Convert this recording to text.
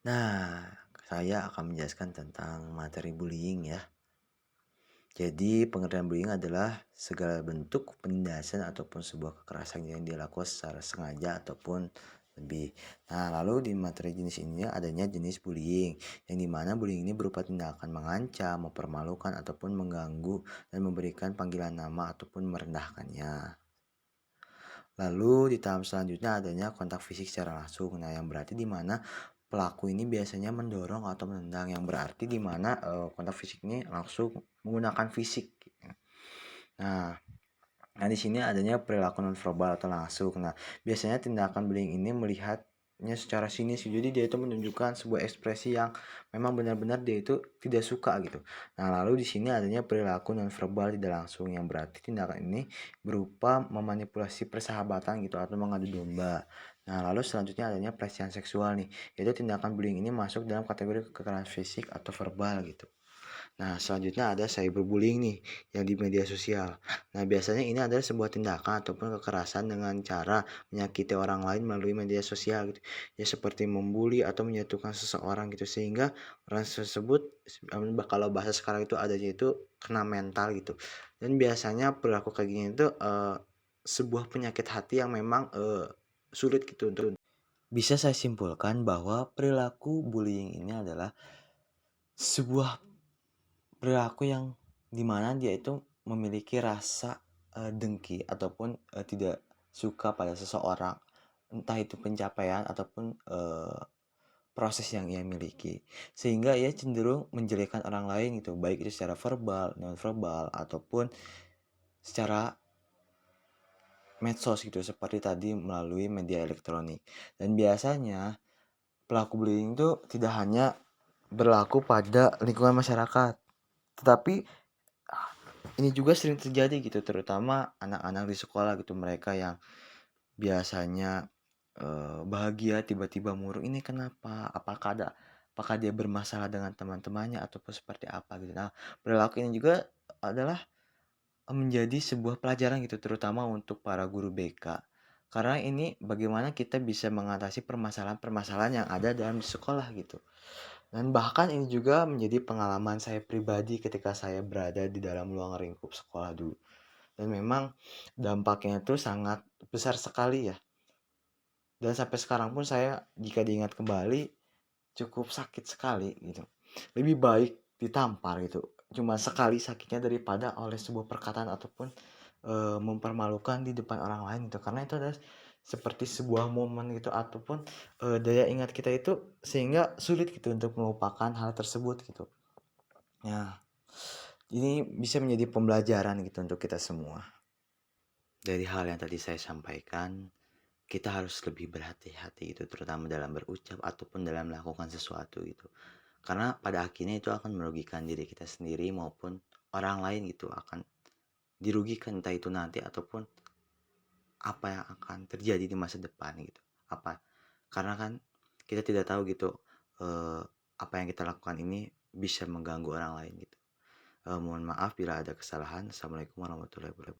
Nah, saya akan menjelaskan tentang materi bullying ya. Jadi, pengertian bullying adalah segala bentuk penindasan ataupun sebuah kekerasan yang dilakukan secara sengaja ataupun lebih. Nah, lalu di materi jenis ini adanya jenis bullying, yang dimana bullying ini berupa tindakan mengancam, mempermalukan, ataupun mengganggu dan memberikan panggilan nama ataupun merendahkannya. Lalu di tahap selanjutnya adanya kontak fisik secara langsung. Nah, yang berarti di mana pelaku ini biasanya mendorong atau menendang, yang berarti di mana kontak fisik ini langsung menggunakan fisik. Nah, Nah, di sini adanya perilaku nonverbal atau langsung. Nah, biasanya tindakan bullying ini melihatnya secara sinis. Jadi dia itu menunjukkan sebuah ekspresi yang memang benar-benar dia itu tidak suka gitu. Nah, lalu di sini adanya perilaku nonverbal tidak langsung, yang berarti tindakan ini berupa memanipulasi persahabatan gitu atau mengadu domba. Nah, lalu selanjutnya adanya pelecehan seksual nih. Yaitu tindakan bullying ini masuk dalam kategori kekerasan fisik atau verbal gitu. Nah, selanjutnya ada cyberbullying nih, yang di media sosial. Nah, biasanya ini adalah sebuah tindakan ataupun kekerasan dengan cara menyakiti orang lain melalui media sosial gitu. Ya seperti membuli atau menjatuhkan seseorang gitu, sehingga orang tersebut kalau bahasa sekarang itu adanya itu kena mental gitu. Dan biasanya perilaku kayak gini itu sebuah penyakit hati yang memang sulit gitu untuk bisa saya simpulkan bahwa perilaku bullying ini adalah sebuah perilaku yang dimana dia itu memiliki rasa, dengki ataupun, tidak suka pada seseorang, entah itu pencapaian ataupun, proses yang ia miliki. Sehingga ia cenderung menjelekkan orang lain gitu, baik itu secara verbal, nonverbal, ataupun secara medsos gitu, seperti tadi melalui media elektronik. Dan biasanya pelaku bullying itu tidak hanya berlaku pada lingkungan masyarakat, tetapi ini juga sering terjadi gitu, terutama anak-anak di sekolah gitu, mereka yang biasanya, bahagia tiba-tiba murung, ini kenapa? Apakah dia bermasalah dengan teman-temannya ataupun seperti apa gitu. Nah, perilaku ini juga adalah menjadi sebuah pelajaran gitu, terutama untuk para guru BK. Karena ini bagaimana kita bisa mengatasi permasalahan-permasalahan yang ada dalam sekolah gitu. Dan bahkan ini juga menjadi pengalaman saya pribadi ketika saya berada di dalam ruang lingkup sekolah dulu. Dan memang dampaknya itu sangat besar sekali ya. Dan sampai sekarang pun saya jika diingat kembali cukup sakit sekali gitu. Lebih baik ditampar gitu. Cuma sekali sakitnya daripada oleh sebuah perkataan ataupun mempermalukan di depan orang lain gitu. Karena itu adalah seperti sebuah momen gitu ataupun daya ingat kita itu sehingga sulit gitu untuk melupakan hal tersebut gitu. Nah, ini bisa menjadi pembelajaran gitu untuk kita semua. Dari hal yang tadi saya sampaikan, kita harus lebih berhati-hati gitu, terutama dalam berucap ataupun dalam melakukan sesuatu gitu. Karena pada akhirnya itu akan merugikan diri kita sendiri maupun orang lain gitu, akan dirugikan entah itu nanti ataupun apa yang akan terjadi di masa depan gitu. Karena kan kita tidak tahu gitu, apa yang kita lakukan ini bisa mengganggu orang lain gitu. Mohon maaf bila ada kesalahan. Assalamualaikum warahmatullahi wabarakatuh.